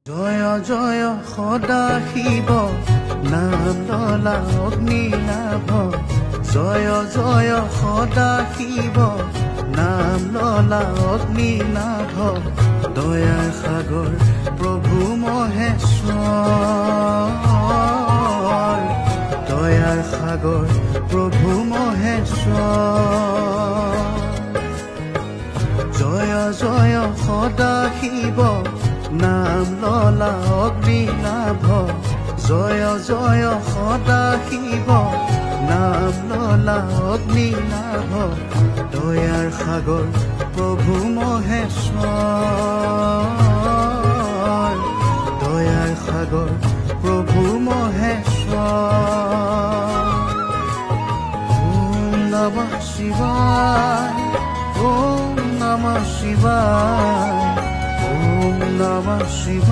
জয় জয় সদা শিৱ নাম ললা অগ্নিনাভ জয় জয় সদা শিৱ নাম ললা অগ্নিনাভ দয়াৰ সাগৰ প্ৰভু মহেশ্বৰ দয়াৰ সাগৰ প্ৰভু মহেশ্বৰ জয় জয় সদা শিৱ নাম ললা অগ্নিনাভ জয় জয় সদা শিৱ নাম ললা অগ্নিনাভ দয়াৰ সাগৰ প্ৰভু মহেশ্বৰ দয়াৰ সাগৰ প্ৰভু মহেশ্বৰ ওম নমঃ শিৱায় ওম নমঃ শিৱায় Namah Shivaya.